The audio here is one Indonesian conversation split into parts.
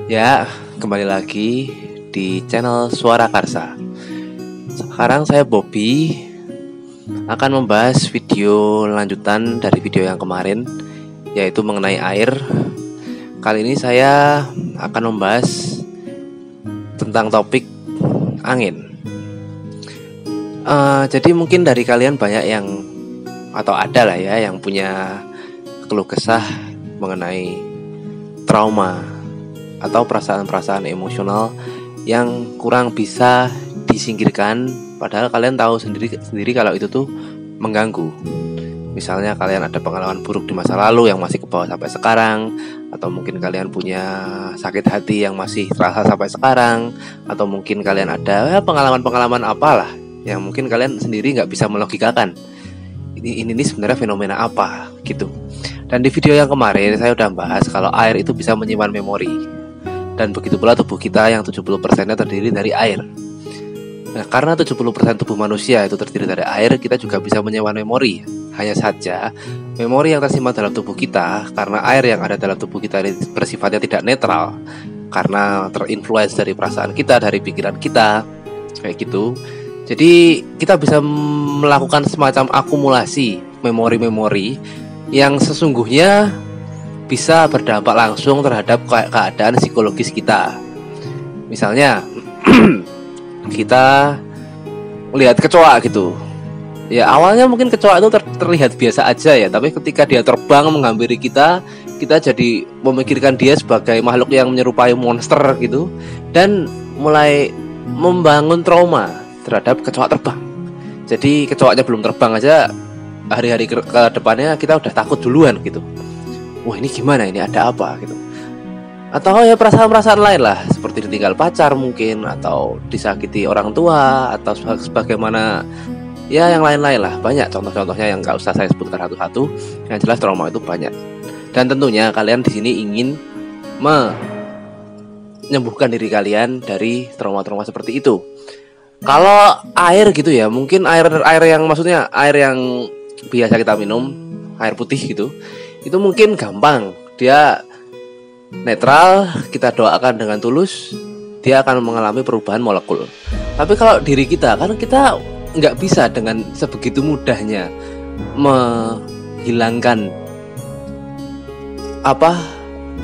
Ya, kembali lagi di channel Suara Karsa. Sekarang saya Bobby akan membahas video lanjutan dari video yang kemarin, yaitu mengenai air. Kali ini saya akan membahas tentang topik angin. Jadi mungkin dari kalian banyak yang, atau ada lah ya, yang punya keluh kesah mengenai trauma atau perasaan-perasaan emosional yang kurang bisa disingkirkan, padahal kalian tahu sendiri kalau itu tuh mengganggu. Misalnya kalian ada pengalaman buruk di masa lalu yang masih kebawa sampai sekarang, atau mungkin kalian punya sakit hati yang masih terasa sampai sekarang, atau mungkin kalian ada pengalaman-pengalaman apalah yang mungkin kalian sendiri nggak bisa melogikakan. Ini sebenarnya fenomena apa gitu. Dan di video yang kemarin saya udah bahas kalau air itu bisa menyimpan memori. Dan begitu pula tubuh kita yang 70%-nya terdiri dari air. Nah, karena 70% tubuh manusia itu terdiri dari air, kita juga bisa menyimpan memori. Hanya saja, memori yang tersimpan dalam tubuh kita, karena air yang ada dalam tubuh kita ini bersifatnya tidak netral, karena terinfluence dari perasaan kita, dari pikiran kita, kayak gitu. Jadi kita bisa melakukan semacam akumulasi memori-memori yang sesungguhnya bisa berdampak langsung terhadap keadaan psikologis kita. Misalnya kita lihat kecoa gitu. Ya awalnya mungkin kecoa itu terlihat biasa aja ya, tapi ketika dia terbang menghampiri kita, kita jadi memikirkan dia sebagai makhluk yang menyerupai monster gitu, dan mulai membangun trauma terhadap kecoa terbang. Jadi kecoanya belum terbang aja, hari-hari ke depannya kita udah takut duluan gitu. Wah ini gimana, ini ada apa gitu. Atau ya perasaan-perasaan lain lah, seperti ditinggal pacar mungkin, atau disakiti orang tua, atau sebagaimana ya yang lain-lain lah. Banyak contoh-contohnya yang gak usah saya sebutkan satu-satu. Yang jelas trauma itu banyak. Dan tentunya kalian di sini ingin menyembuhkan diri kalian dari trauma-trauma seperti itu. Kalau air gitu ya, mungkin air yang maksudnya air yang biasa kita minum, air putih gitu, itu mungkin gampang, dia netral, kita doakan dengan tulus, dia akan mengalami perubahan molekul. Tapi kalau diri kita, kan kita nggak bisa dengan sebegitu mudahnya menghilangkan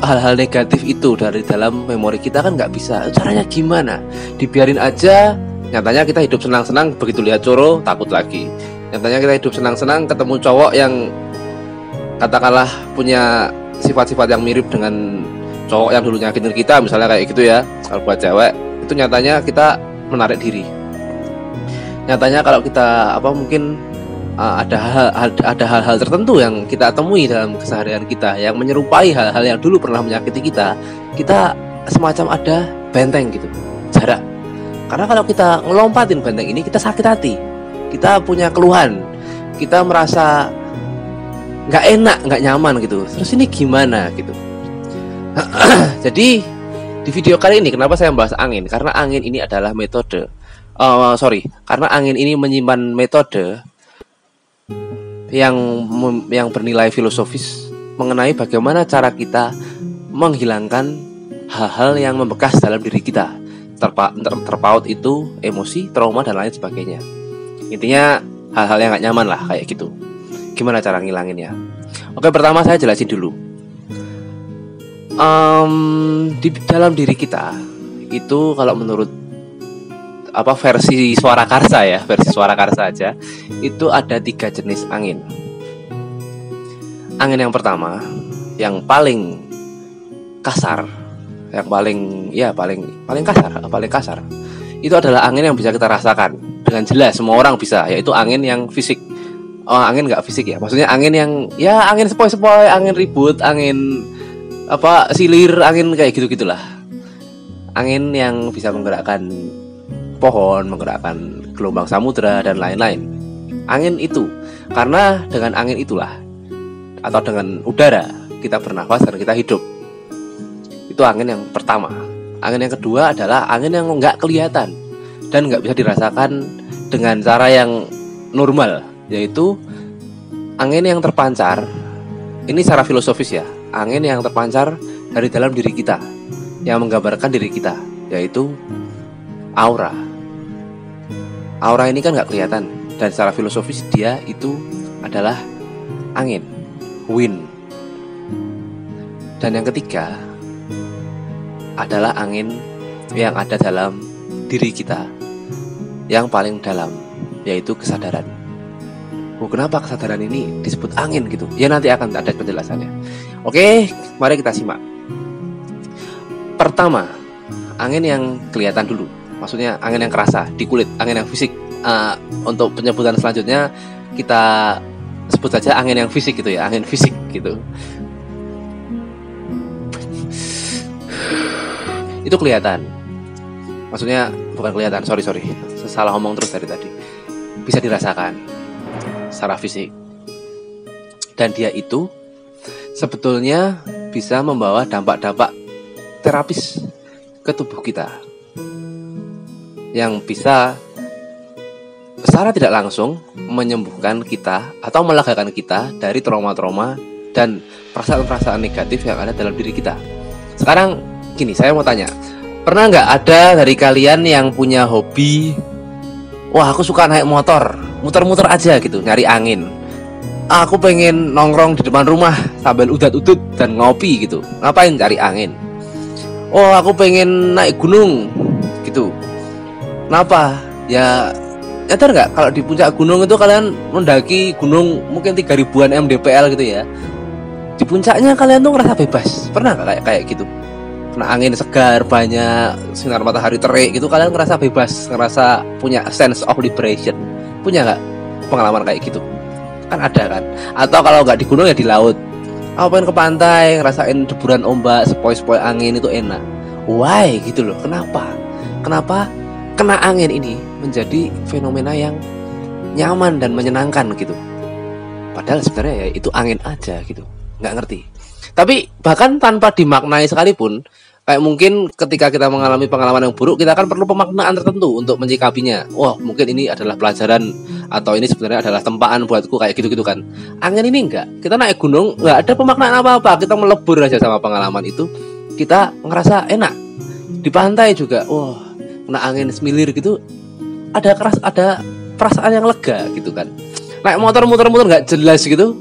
hal-hal negatif itu dari dalam memori kita, kan nggak bisa. Caranya gimana? Dibiarin aja. Nyatanya kita hidup senang-senang, begitu lihat coro takut lagi. Nyatanya kita hidup senang-senang ketemu cowok yang katakanlah punya sifat-sifat yang mirip dengan cowok yang dulu nyakitin kita, misalnya kayak gitu ya. Kalau buat cewek itu nyatanya kita menarik diri. Nyatanya kalau kita mungkin ada hal-hal tertentu yang kita temui dalam keseharian kita yang menyerupai hal-hal yang dulu pernah menyakiti kita. Kita semacam ada benteng gitu, jarak. Karena kalau kita ngelompatin benteng ini, kita sakit hati, kita punya keluhan, kita merasa nggak enak, nggak nyaman gitu. Terus ini gimana gitu. Jadi di video kali ini kenapa saya membahas angin? Karena angin ini adalah metode karena angin ini menyimpan metode yang bernilai filosofis mengenai bagaimana cara kita menghilangkan hal-hal yang membekas dalam diri kita. Terpaut itu emosi, trauma, dan lain sebagainya. Intinya hal-hal yang gak nyaman lah, kayak gitu. Gimana cara ngilanginnya? Oke, pertama saya jelasin dulu. Di dalam diri kita itu, kalau menurut versi Suara Karsa ya, versi Suara Karsa aja, itu ada 3 jenis angin. Angin yang pertama, yang paling kasar, yang paling kasar, itu adalah angin yang bisa kita rasakan dengan jelas, semua orang bisa, yaitu angin yang fisik. Angin nggak fisik ya, maksudnya angin yang angin sepoi-sepoi, angin ribut, angin silir, angin kayak gitu-gitulah. Angin yang bisa menggerakkan pohon, menggerakkan gelombang samudra dan lain-lain. Angin itu, karena dengan angin itulah, atau dengan udara, kita bernafas dan kita hidup. Itu angin yang pertama. Angin yang kedua adalah angin yang nggak kelihatan dan nggak bisa dirasakan dengan cara yang normal, yaitu angin yang terpancar. Ini secara filosofis ya, angin yang terpancar dari dalam diri kita. yang menggambarkan diri kita, yaitu aura. Aura ini kan nggak kelihatan, dan secara filosofis dia itu adalah angin, wind. Dan yang ketiga adalah angin yang ada dalam diri kita, yang paling dalam, yaitu kesadaran. Kenapa kesadaran ini disebut angin gitu? Ya nanti akan ada penjelasannya. Oke, mari kita simak. Pertama, angin yang kelihatan dulu. Maksudnya angin yang kerasa di kulit, angin yang fisik. Untuk penyebutan selanjutnya kita sebut saja angin yang fisik gitu ya, angin fisik gitu. Itu kelihatan. Maksudnya bukan kelihatan, sorry, salah ngomong terus dari tadi. Bisa dirasakan secara fisik. Dan dia itu sebetulnya bisa membawa dampak-dampak terapis ke tubuh kita, yang bisa secara tidak langsung menyembuhkan kita atau melegakan kita dari trauma-trauma dan perasaan-perasaan negatif yang ada dalam diri kita. Sekarang gini, saya mau tanya, pernah nggak ada dari kalian yang punya hobi, wah aku suka naik motor, muter-muter aja gitu, nyari angin. Aku pengen nongkrong di depan rumah sambil udat-udut dan ngopi gitu. Ngapain cari angin? Oh aku pengen naik gunung gitu. Kenapa? Ya nyadar nggak kalau di puncak gunung itu kalian mendaki gunung mungkin 3000-an mdpl gitu ya. Di puncaknya kalian tuh ngerasa bebas. Pernah nggak kayak gitu? Kena angin segar, banyak sinar matahari terik gitu, kalian ngerasa bebas, ngerasa punya sense of liberation. Punya nggak pengalaman kayak gitu? Kan ada kan? Atau kalau nggak di gunung ya di laut. Aku pengen ke pantai, ngerasain deburan ombak, sepoi-sepoi angin itu enak. Why gitu loh? Kenapa? Kenapa kena angin ini menjadi fenomena yang nyaman dan menyenangkan gitu? Padahal sebenarnya ya itu angin aja gitu. Nggak ngerti. Tapi bahkan tanpa dimaknai sekalipun, kayak mungkin ketika kita mengalami pengalaman yang buruk, kita kan perlu pemaknaan tertentu untuk menyikapinya. Wah, mungkin ini adalah pelajaran, atau ini sebenarnya adalah tempaan buatku, kayak gitu-gitu kan. Angin ini enggak. Kita naik gunung, nggak ada pemaknaan apa-apa. Kita melebur aja sama pengalaman itu. Kita ngerasa enak. Di pantai juga, wah, kena angin semilir gitu, ada perasaan yang lega gitu kan. Naik motor muter-muter nggak jelas gitu,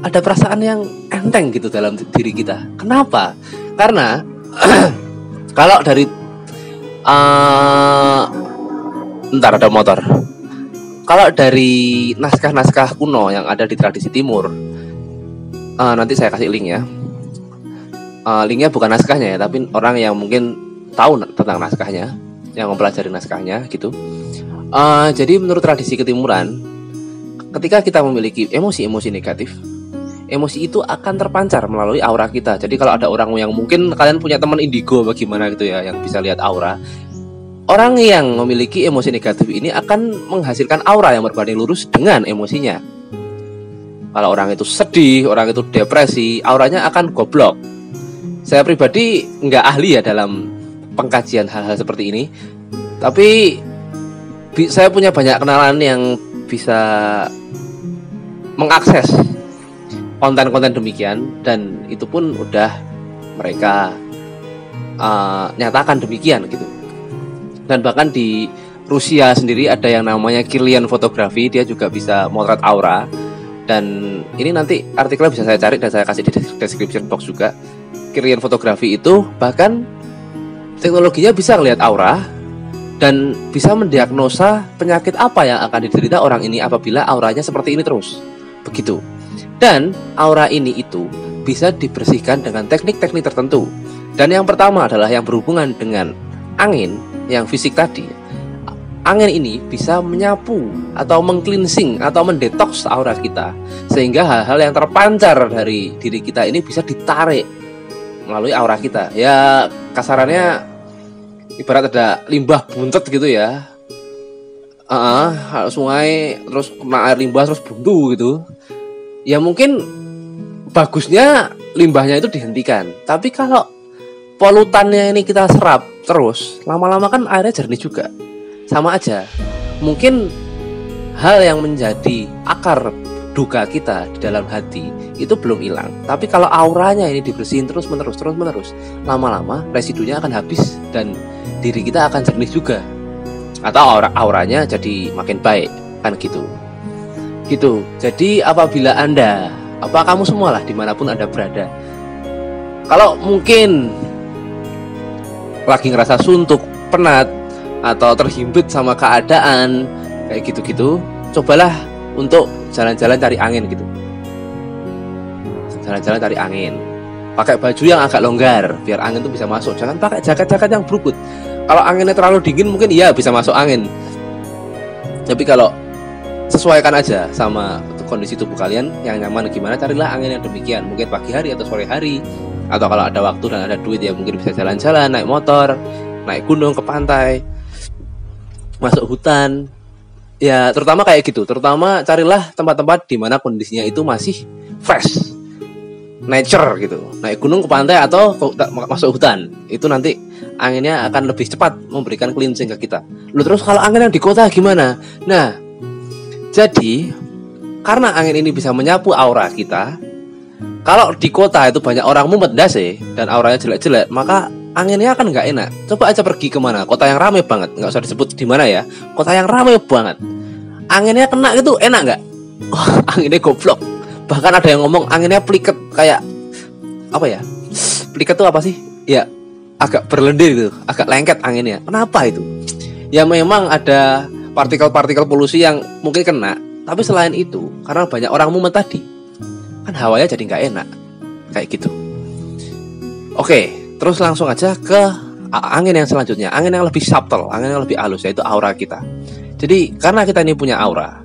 ada perasaan yang enteng gitu dalam diri kita. Kenapa? Karena kalau dari ada motor. Kalau dari naskah-naskah kuno yang ada di tradisi timur, nanti saya kasih link ya. Linknya bukan naskahnya ya, tapi orang yang mungkin tahu tentang naskahnya, yang mempelajari naskahnya gitu. Jadi menurut tradisi ketimuran, ketika kita memiliki emosi-emosi negatif, emosi itu akan terpancar melalui aura kita. Jadi kalau ada orang yang mungkin kalian punya teman indigo bagaimana gitu ya, yang bisa lihat aura, orang yang memiliki emosi negatif ini akan menghasilkan aura yang berbanding lurus dengan emosinya. Kalau orang itu sedih, orang itu depresi, auranya akan goblok. Saya pribadi nggak ahli ya dalam pengkajian hal-hal seperti ini, tapi saya punya banyak kenalan yang bisa mengakses konten-konten demikian, dan itu pun udah mereka nyatakan demikian gitu. Dan bahkan di Rusia sendiri ada yang namanya Kirlian fotografi, dia juga bisa motret aura. Dan ini nanti artikelnya bisa saya cari dan saya kasih di description box juga. Kirlian fotografi itu bahkan teknologinya bisa ngelihat aura dan bisa mendiagnosa penyakit apa yang akan diderita orang ini apabila auranya seperti ini terus. Begitu. Dan aura ini itu bisa dibersihkan dengan teknik-teknik tertentu. Dan yang pertama adalah yang berhubungan dengan angin yang fisik tadi. Angin ini bisa menyapu atau meng-cleansing atau mendetoks aura kita, sehingga hal-hal yang terpancar dari diri kita ini bisa ditarik melalui aura kita. Ya kasarannya ibarat ada limbah buntet gitu ya. Sungai terus kena air limbah terus buntu gitu. Ya mungkin bagusnya limbahnya itu dihentikan. Tapi kalau polutannya ini kita serap terus, lama-lama kan airnya jernih juga. Sama aja. Mungkin hal yang menjadi akar duka kita di dalam hati itu belum hilang. Tapi kalau auranya ini dibersihin terus menerus, lama-lama residunya akan habis dan diri kita akan jernih juga. Atau auranya jadi makin baik, kan gitu. Jadi apabila Anda, kamu semualah dimanapun Anda berada, kalau mungkin lagi ngerasa suntuk, penat, atau terhimpit sama keadaan kayak gitu-gitu, cobalah untuk jalan-jalan cari angin gitu. Jalan-jalan cari angin. Pakai baju yang agak longgar biar angin itu bisa masuk. Jangan pakai jaket-jaket yang berukut. Kalau anginnya terlalu dingin mungkin iya bisa masuk angin. Tapi kalau sesuaikan aja sama kondisi tubuh kalian yang nyaman gimana, carilah angin yang demikian. Mungkin pagi hari atau sore hari. Atau kalau ada waktu dan ada duit ya mungkin bisa jalan-jalan, naik motor, naik gunung ke pantai, masuk hutan. Ya terutama kayak gitu. Terutama carilah tempat-tempat di mana kondisinya itu masih fresh, nature gitu. Naik gunung ke pantai atau masuk hutan. Itu nanti anginnya akan lebih cepat memberikan cleansing ke kita. Terus kalau angin yang di kota gimana? Nah, jadi karena angin ini bisa menyapu aura kita. Kalau di kota itu banyak orang mumet dase dan auranya jelek-jelek, maka anginnya akan nggak enak. Coba aja pergi kemana? Kota yang ramai banget, nggak usah disebut di mana ya. Kota yang ramai banget, anginnya kena gitu enak nggak? Anginnya goblok. Bahkan ada yang ngomong anginnya pliket, kayak apa ya? Pliket tuh apa sih? Ya agak berlendir gitu, agak lengket anginnya. Kenapa itu? Ya memang ada partikel-partikel polusi yang mungkin kena. Tapi selain itu, karena banyak orang mumet tadi, kan hawanya jadi nggak enak, kayak gitu. Oke, terus langsung aja ke angin yang selanjutnya, angin yang lebih subtle, angin yang lebih halus, yaitu aura kita. Jadi karena kita ini punya aura,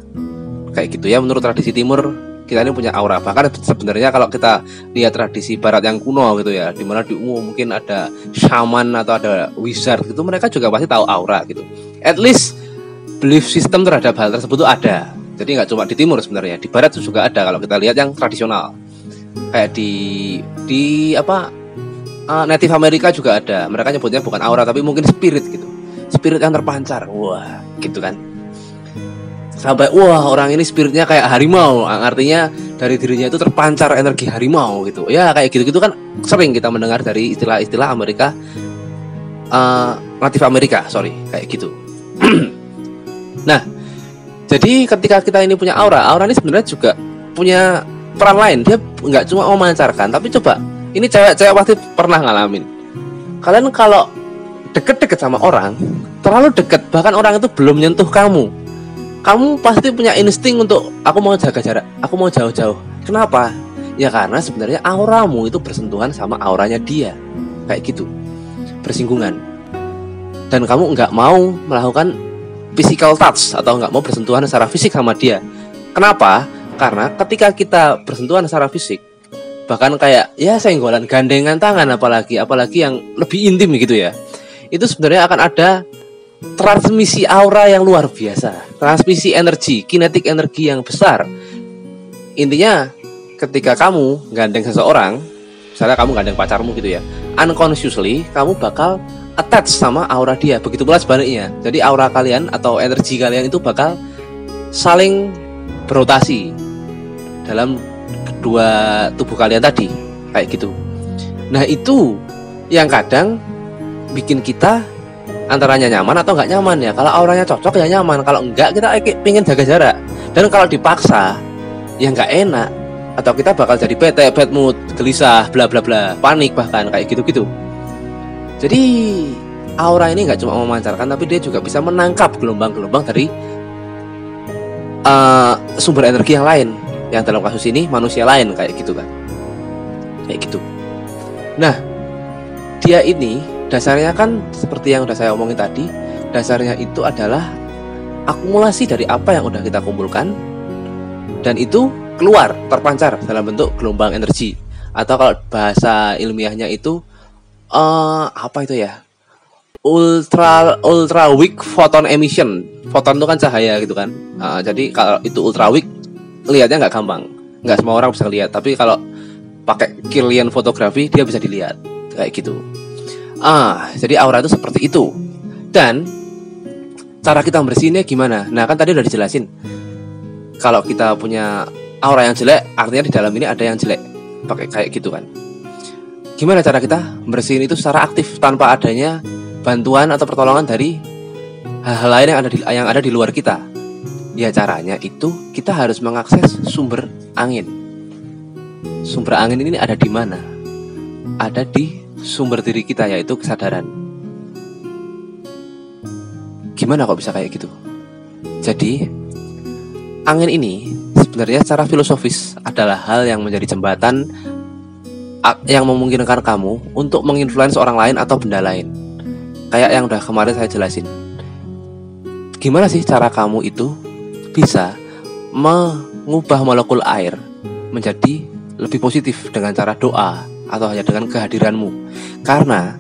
kayak gitu ya, menurut tradisi timur kita ini punya aura. Bahkan sebenarnya kalau kita lihat tradisi barat yang kuno gitu ya, dimana di mungkin ada shaman atau ada wizard gitu, mereka juga pasti tahu aura gitu. At least belief system terhadap hal tersebut itu ada. Jadi nggak cuma di timur sebenarnya, di barat itu juga ada kalau kita lihat yang tradisional. Kayak di Native Amerika juga ada. Mereka nyebutnya bukan aura tapi mungkin spirit gitu. Spirit yang terpancar. Wah, gitu kan. Sampai orang ini spiritnya kayak harimau. Artinya dari dirinya itu terpancar energi harimau gitu. Ya kayak gitu-gitu kan sering kita mendengar dari istilah-istilah Amerika, Native Amerika, kayak gitu. Nah, jadi ketika kita ini punya aura ini sebenarnya juga punya peran lain. Dia nggak cuma memancarkan, tapi coba, ini cewek-cewek pasti pernah ngalamin. Kalian kalau deket-deket sama orang, terlalu deket, bahkan orang itu belum nyentuh kamu pasti punya insting untuk aku mau jaga jarak, aku mau jauh-jauh. Kenapa? Ya karena sebenarnya auramu itu bersentuhan sama auranya dia, kayak gitu, bersinggungan. Dan kamu nggak mau melakukan physical touch atau nggak mau bersentuhan secara fisik sama dia. Kenapa? Karena ketika kita bersentuhan secara fisik, bahkan kayak ya senggolan, gandengan tangan, apalagi yang lebih intim gitu ya, itu sebenarnya akan ada transmisi aura yang luar biasa, transmisi energi, kinetik energi yang besar. Intinya ketika kamu gandeng seseorang, misalnya kamu gandeng pacarmu gitu ya, unconsciously kamu bakal attach sama aura dia. Begitu pula sebaliknya. Jadi aura kalian atau energi kalian itu bakal saling berotasi dalam kedua tubuh kalian tadi, kayak gitu. Nah itu yang kadang bikin kita antaranya nyaman atau nggak nyaman ya. Kalau auranya cocok ya nyaman, kalau enggak kita pengen jaga jarak. Dan kalau dipaksa ya nggak enak, atau kita bakal jadi bete, bad mood, gelisah, bla bla bla, panik bahkan, kayak gitu-gitu. Jadi aura ini nggak cuma memancarkan, tapi dia juga bisa menangkap gelombang-gelombang dari sumber energi yang lain, yang dalam kasus ini manusia lain, kayak gitu kan, kayak gitu. Nah, dia ini dasarnya kan seperti yang udah saya omongin tadi, dasarnya itu adalah akumulasi dari apa yang udah kita kumpulkan, dan itu keluar, terpancar dalam bentuk gelombang energi, atau kalau bahasa ilmiahnya itu apa itu ya, ultra weak photon emission. Photon itu kan cahaya gitu kan. Jadi kalau itu ultra weak, lihatnya nggak gampang, nggak semua orang bisa lihat. Tapi kalau pakai Kirlian fotografi dia bisa dilihat, kayak gitu. Jadi aura itu seperti itu. Dan cara kita membersihinnya gimana? Nah kan tadi udah dijelasin. Kalau kita punya aura yang jelek, artinya di dalam ini ada yang jelek. Pakai kayak gitu kan. Gimana cara kita bersihin itu secara aktif tanpa adanya bantuan atau pertolongan dari hal-hal lain yang ada di luar kita? Ya caranya itu kita harus mengakses sumber angin. Sumber angin ini ada di mana? Ada di sumber diri kita, yaitu kesadaran. Gimana kok bisa kayak gitu? Jadi angin ini sebenarnya secara filosofis adalah hal yang menjadi jembatan yang memungkinkan kamu untuk menginfluence orang lain atau benda lain. Kayak yang udah kemarin saya jelasin. Gimana sih cara kamu itu bisa mengubah molekul air menjadi lebih positif dengan cara doa atau hanya dengan kehadiranmu? Karena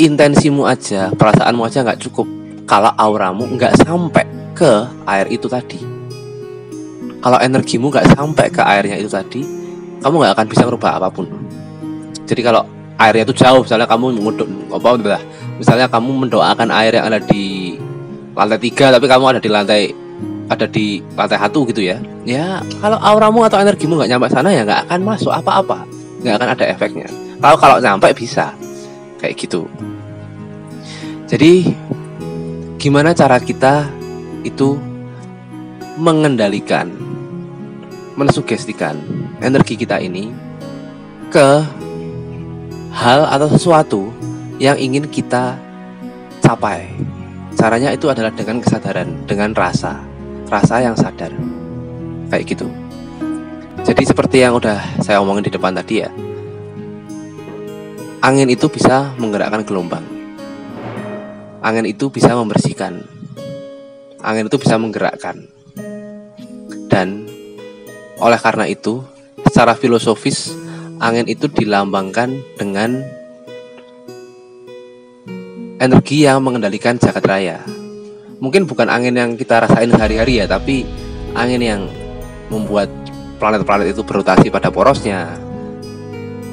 intensimu aja, perasaanmu aja nggak cukup kalau auramu nggak sampai ke air itu tadi. Kalau energimu nggak sampai ke airnya itu tadi, kamu nggak akan bisa merubah apapun. Jadi kalau airnya itu jauh, misalnya kamu mendoakan air yang ada di lantai 3, tapi kamu ada di lantai 1 gitu ya. Ya kalau auramu atau energimu nggak nyampe sana, ya nggak akan masuk apa-apa, nggak akan ada efeknya. Kalau sampai bisa kayak gitu. Jadi gimana cara kita itu mengendalikan, mensugestikan energi kita ini ke hal atau sesuatu yang ingin kita capai? Caranya itu adalah dengan kesadaran, dengan rasa yang sadar, kayak gitu. Jadi seperti yang udah saya omongin di depan tadi ya, angin itu bisa menggerakkan gelombang, angin itu bisa membersihkan, angin itu bisa menggerakkan. Dan oleh karena itu, secara filosofis angin itu dilambangkan dengan energi yang mengendalikan jagat raya. Mungkin bukan angin yang kita rasain sehari-hari ya, tapi angin yang membuat planet-planet itu berotasi pada porosnya,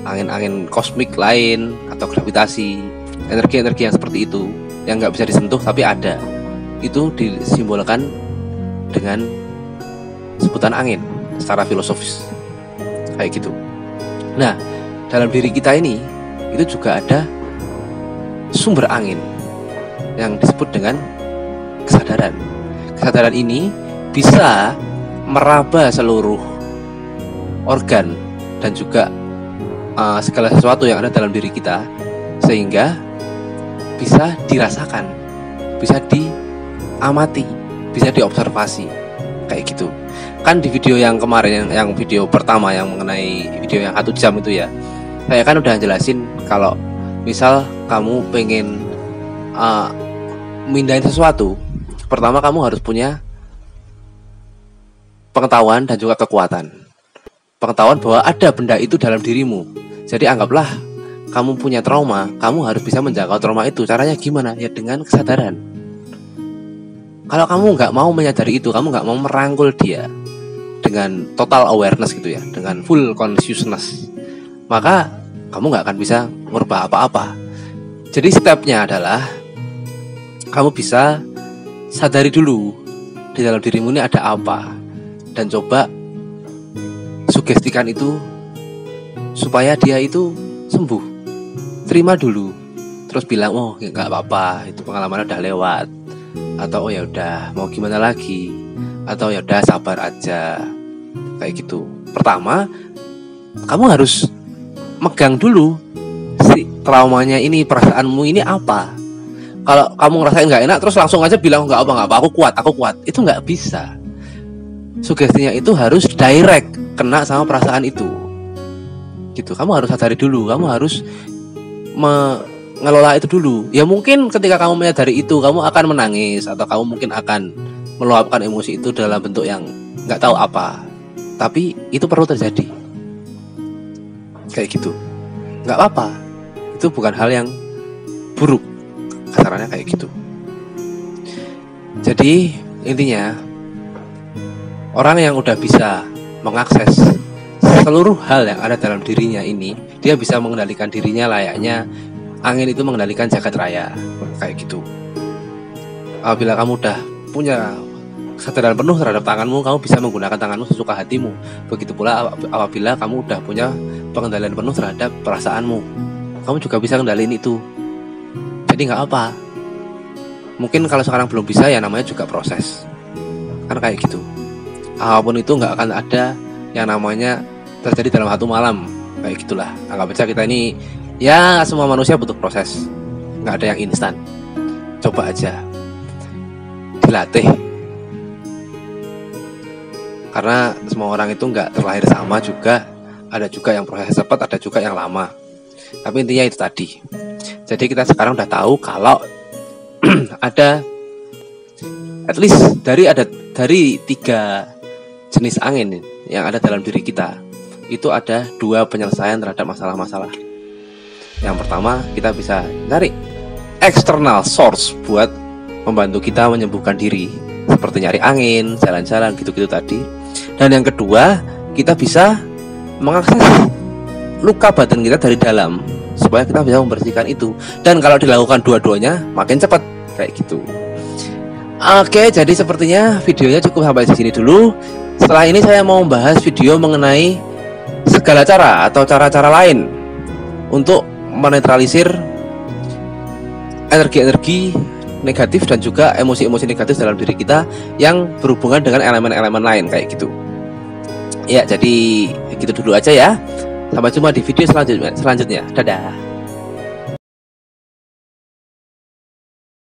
angin-angin kosmik lain atau gravitasi, energi-energi yang seperti itu yang nggak bisa disentuh tapi ada. Itu disimbolkan dengan sebutan angin secara filosofis, kayak gitu. Nah, dalam diri kita ini itu juga ada sumber angin yang disebut dengan kesadaran. Kesadaran ini bisa meraba seluruh organ dan juga segala sesuatu yang ada dalam diri kita, sehingga bisa dirasakan, bisa diamati, bisa diobservasi, kayak gitu. Kan di video yang kemarin, yang video pertama yang mengenai video yang 1 jam itu ya, saya kan udah jelasin kalau misal kamu pengen mindahin sesuatu, pertama kamu harus punya pengetahuan dan juga kekuatan. Pengetahuan bahwa ada benda itu dalam dirimu. Jadi anggaplah kamu punya trauma, kamu harus bisa menjangkau trauma itu. Caranya gimana? Ya dengan kesadaran. Kalau kamu nggak mau menyadari itu, kamu nggak mau merangkul dia dengan total awareness gitu ya, dengan full consciousness, maka kamu nggak akan bisa merubah apa-apa. Jadi stepnya adalah kamu bisa sadari dulu di dalam dirimu ini ada apa, dan coba sugestikan itu supaya dia itu sembuh. Terima dulu, terus bilang, oh nggak apa-apa, itu pengalaman udah lewat, atau oh ya udah mau gimana lagi, atau ya udah sabar aja, kayak gitu. Pertama, kamu harus megang dulu si traumanya ini, perasaanmu ini apa. Kalau kamu ngerasain nggak enak terus langsung aja bilang nggak apa, aku kuat, itu nggak bisa. Sugestinya itu harus direct kena sama perasaan itu, gitu. Kamu harus sadari dulu, kamu harus mengelola itu dulu. Ya mungkin ketika kamu menyadari itu, kamu akan menangis, atau kamu mungkin akan meluapkan emosi itu dalam bentuk yang nggak tahu apa. Tapi itu perlu terjadi, kayak gitu. Nggak apa-apa, itu bukan hal yang buruk, kasarannya kayak gitu. Jadi intinya, orang yang udah bisa mengakses seluruh hal yang ada dalam dirinya ini, dia bisa mengendalikan dirinya layaknya angin itu mengendalikan jagat raya, kayak gitu. Apabila kamu udah punya kesadaran penuh terhadap tanganmu, kamu bisa menggunakan tanganmu sesuka hatimu. Begitu pula apabila kamu udah punya pengendalian penuh terhadap perasaanmu, kamu juga bisa kendaliin itu. Jadi nggak apa. Mungkin kalau sekarang belum bisa, ya namanya juga proses. Kan kayak gitu. Apapun itu nggak akan ada yang namanya terjadi dalam satu malam. Kayak gitulah. Anggap aja kita ini, ya semua manusia butuh proses. Nggak ada yang instan. Coba aja dilatih. Karena semua orang itu nggak terlahir sama juga. Ada juga yang proses cepat, ada juga yang lama. Tapi intinya itu tadi. Jadi kita sekarang udah tahu kalau ada at least dari 3 jenis angin yang ada dalam diri kita. Itu ada 2 penyelesaian terhadap masalah-masalah. Yang pertama, kita bisa cari external source buat membantu kita menyembuhkan diri, seperti nyari angin, jalan-jalan, gitu-gitu tadi. Dan yang kedua, kita bisa mengakses luka batin kita dari dalam, supaya kita bisa membersihkan itu. Dan kalau dilakukan dua-duanya, makin cepat, kayak gitu. Oke, jadi sepertinya videonya cukup sampai di sini dulu. Setelah ini saya mau membahas video mengenai segala cara atau cara-cara lain untuk menetralisir energi-energi negatif dan juga emosi-emosi negatif dalam diri kita yang berhubungan dengan elemen-elemen lain, kayak gitu. Ya, jadi gitu dulu aja ya. Sampai jumpa di video selanjutnya. Dadah.